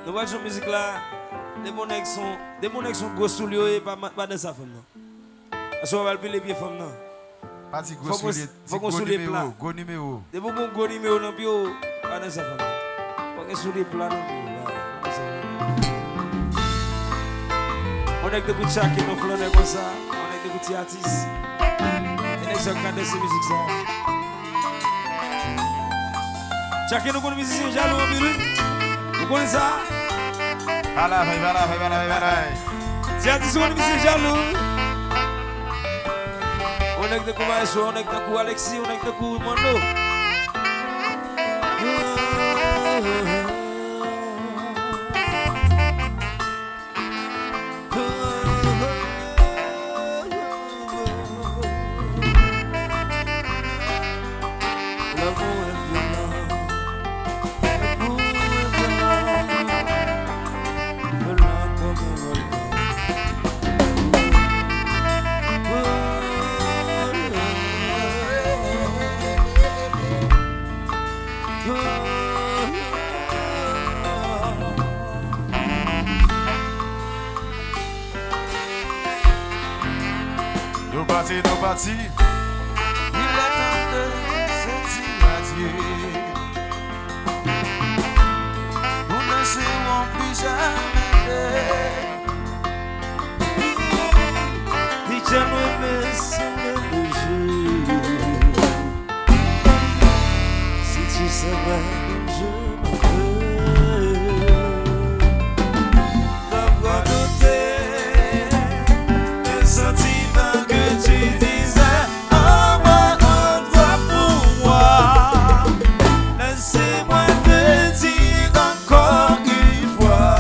Nous voyons cette musique là, des monnaies sont gros sous lui et pas dans sa femme. Parce qu'on va le les pieds femme non. Pas de gros souliers. Faut qu'on sous les plats. Gros numéro. Des bons gros numéro dans bio pas dans sa femme. Faut qu'on sous les plats non bio. On est des petits chats qui nous font comme ça. On est des petits artistes. Et nous sommes ces musiques ça. Chacun nous connaît musicien jaloux en bureau. Vous connaissez ça? Voilà. Si artiste connaît musicien jaloux. On est de Koumaïso, on est de Kou Alexis, on est de Kou Mondo. Nous partis. Il est temps de se dire adieu. Nous ne serons plus jamais. Et jamais me le jeu. Si tu savais comme je m'appelle, t'as noté le sentiment que tu disais en moi, en toi pour moi. Laissez-moi te dire encore une fois,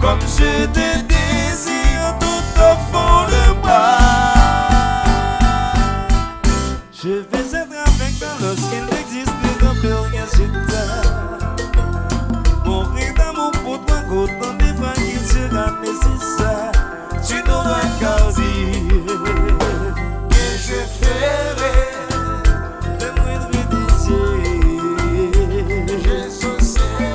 comme je te désire tout au fond de moi. Je vais être avec toi lorsqu'il n'existera plus rien sur terre. Mourir d'amour pour toi, qu'autant des fois qu'il sera nécessaire. Tu n'auras qu'à dire que je ferai le moindre désir. Je saucerai.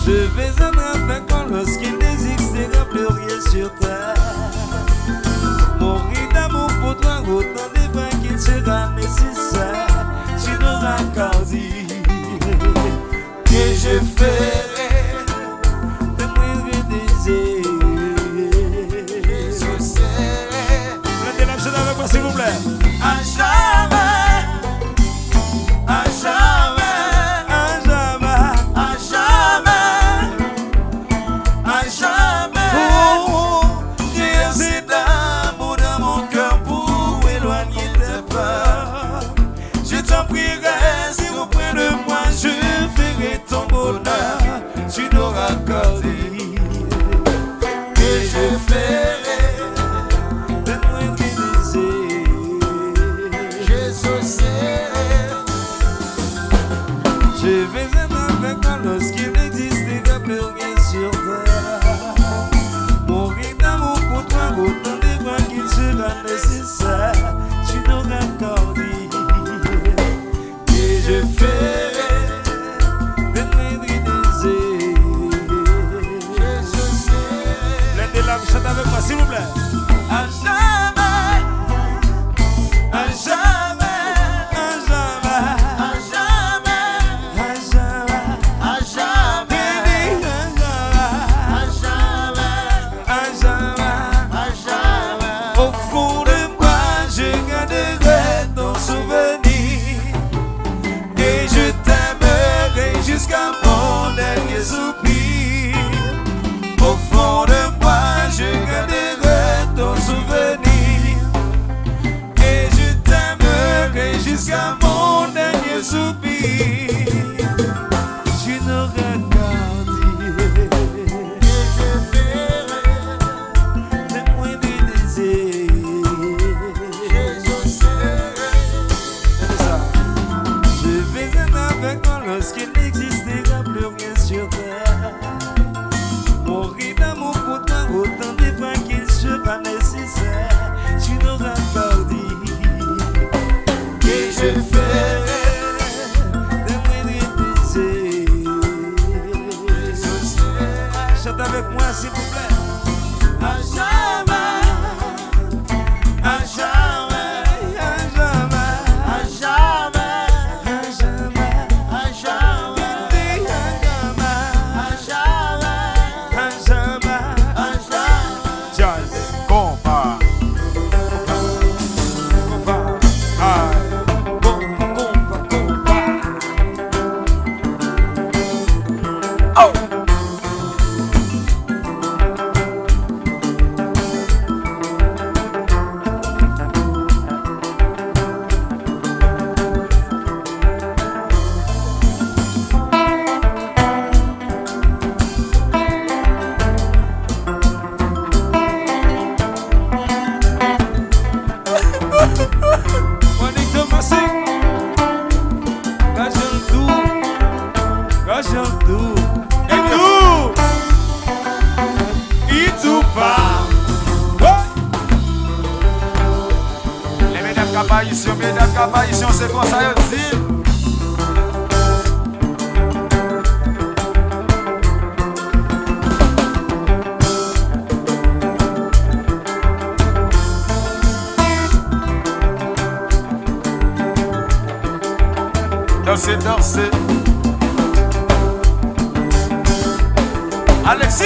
Je vais être avec toi lorsqu'il n'existera plus rien sur terre. Mourir d'amour pour toi, autant des fois qu'il sera nécessaire. Tu n'auras qu'à dire que je ferai le moindre désir. Je saucerai. Mettez la chaîne avec moi s'il vous plaît. À jamais, à jamais, à jamais, à jamais, à jamais. Oh, j'ai assez d'amour dans mon cœur pour éloigner tes peurs. Je t'en prierai si auprès de moi je ferai ton bonheur. Tu n'auras qu'à dire que je ferai le moindre désir. Je saucerai. Je vais être avec toi lorsqu'il n'existera plus rien sur terre. Mourir d'amour pour toi, autant de fois qu'il sera nécessaire. Tu n'auras qu'à dire que je ferai le moindre désir. Je saucerai. Lève la chante avec moi s'il vous plaît. À jamais, à jamais, à jamais, à jamais, à jamais, à jamais, à jamais, à jamais. Au fond de moi, je garderai ton souvenir et je t'aimerai jusqu'à mon dernier soupir. Au fond de moi, je garderai ton souvenir et je t'aimerai jusqu'à mon dernier soupir. Tu n'auras qu'à dire que je ferai le moindre désir. Je saucerai. Je vais être avec toi lorsqu'il n'existera plus rien sur terre. Mourir d'amour pour toi, autant de fois qu'il sera nécessaire. Tu n'auras qu'à dire que je ferai le moindre désir. Mesdames Cap-Haïtiens, c'est comme ça, yo dit. Danser. Alexis!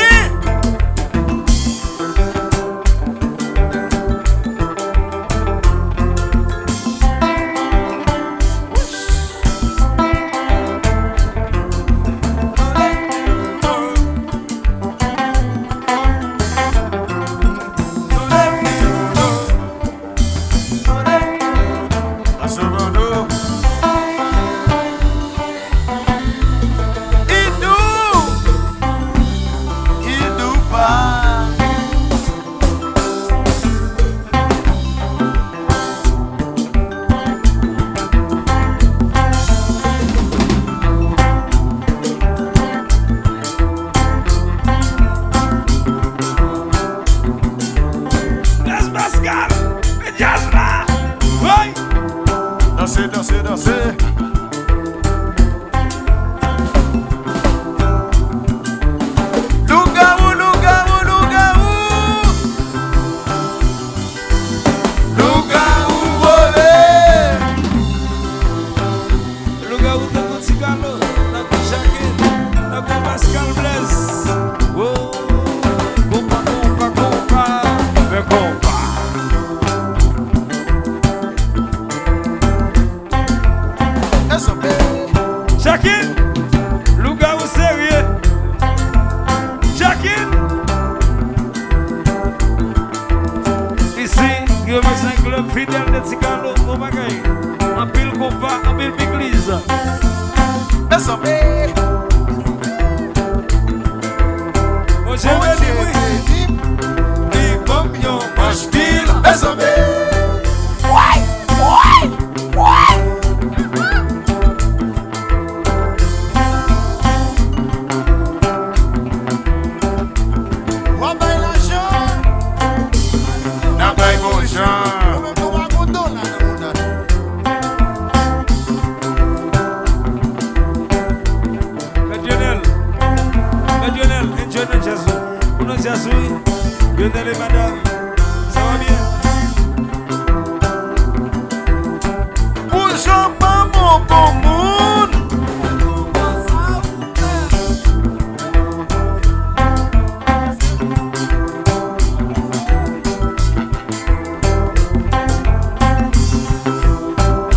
Danser. Fidèle de Ticalo, au bagaille. En pile compas, en pile église. Au GV, oui. Comme yon mange pile. Lionel et madame, ça va bien? Bonjour, maman, bon monde.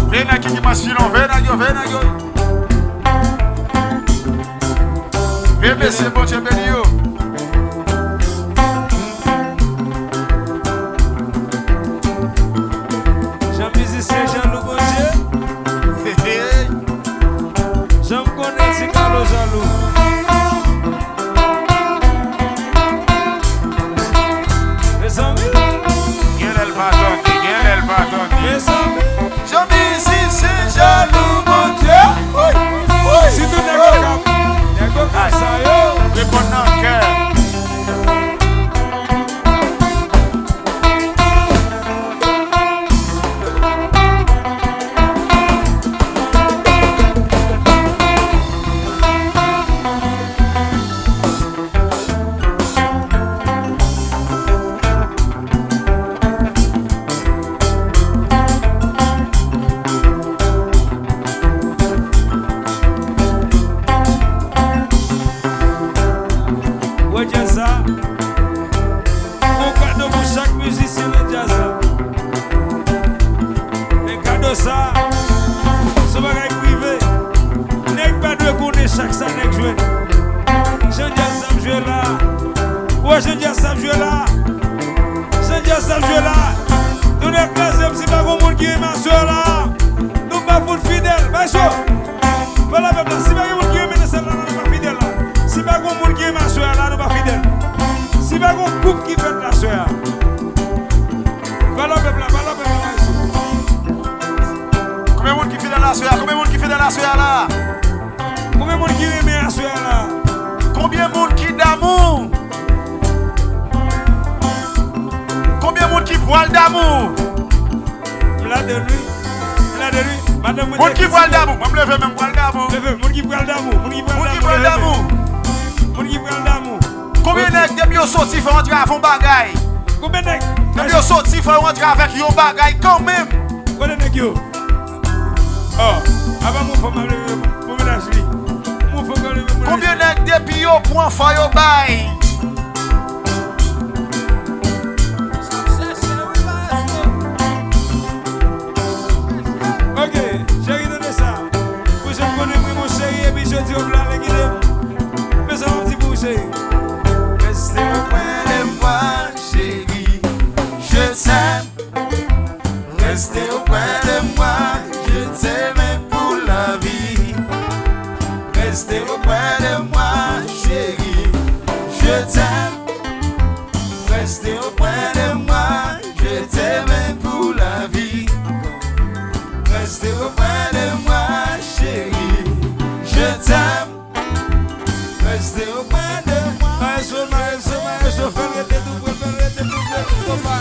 Vem aqui que mais filhão, vem aqui. Vem ver se bom te benio. Chaque ça n'est joué. Jean Diaz ça joué là. Ouais, Jean Diaz ça joué là. Jean Diaz ça joué là. Nous les classes, c'est pas grand monde qui est ma soeur là. Nous pas pour fidèle. Pas chaud. Voilà, peuple, si pas grand monde qui est celle là, nous pas fidèle là. Si pas grand monde qui est ma soeur là, nous pas fidèle. Si pas grand couple qui fait la soeur. Voilà, peuple, voilà, peuple. Combien de monde qui fait de la soeur? Combien de monde qui fait de la soeur là? Combien de monde qui aime la soeur là? Combien de monde qui d'amour? Combien de monde qui voile d'amour? La de lui. Il a de lui. Madame, Moun qui parle d'amour, moi me lever même parle d'amour. Moun qui parle d'amour. Moun qui parle d'amour. Moun qui parle d'amour. Combien de depuis au sorti faut rentrer à fond bagaille? Combien de depuis au sorti faut rentrer avec yon bagaille quand même. Combien de yo? Oh, avant mon faut m'enlever pour ménage lui. Mon faut m'enlever. Combien de depuis au point faut yon bail? Ok, chérie, donnez ça. Pour je connais mon chéri et puis je dis au blanc les guillemets. Mais ça un petit peu chéri. Restez auprès de moi, chérie. Je t'aime. Restez auprès de moi. Je t'aime pour la vie. Restez auprès de moi, chérie. Je t'aime. Restez auprès de moi. Je t'aime pour la vie. Restez auprès de moi, chérie. Je t'aime. Restez auprès de moi. Maestro, ferrete tu, copa.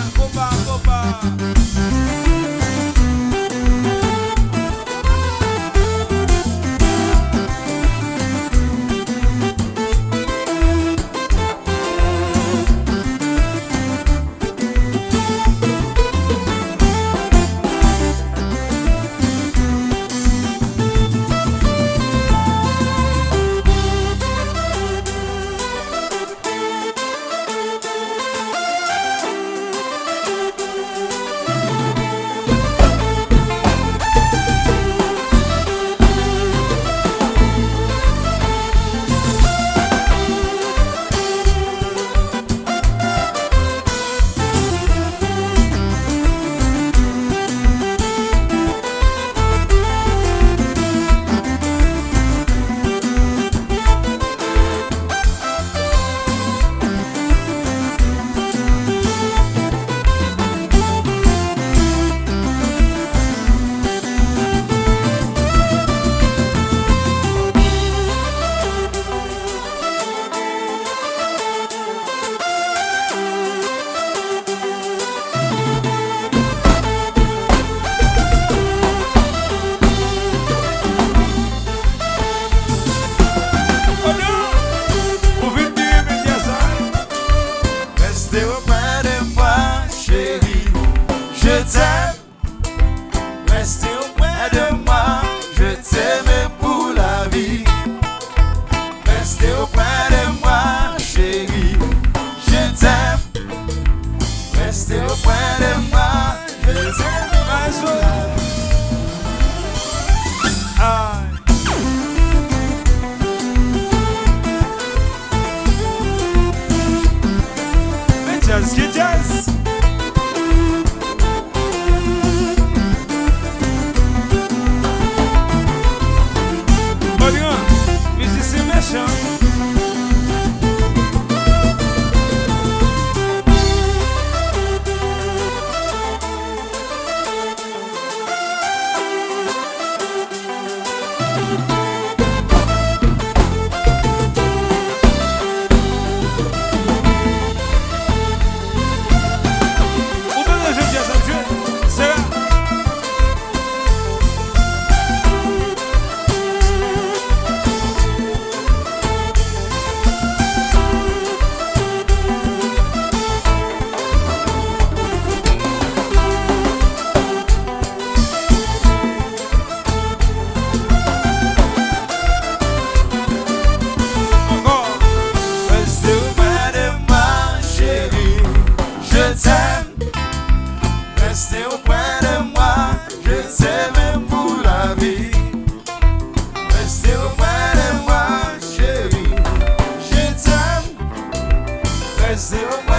Restez auprès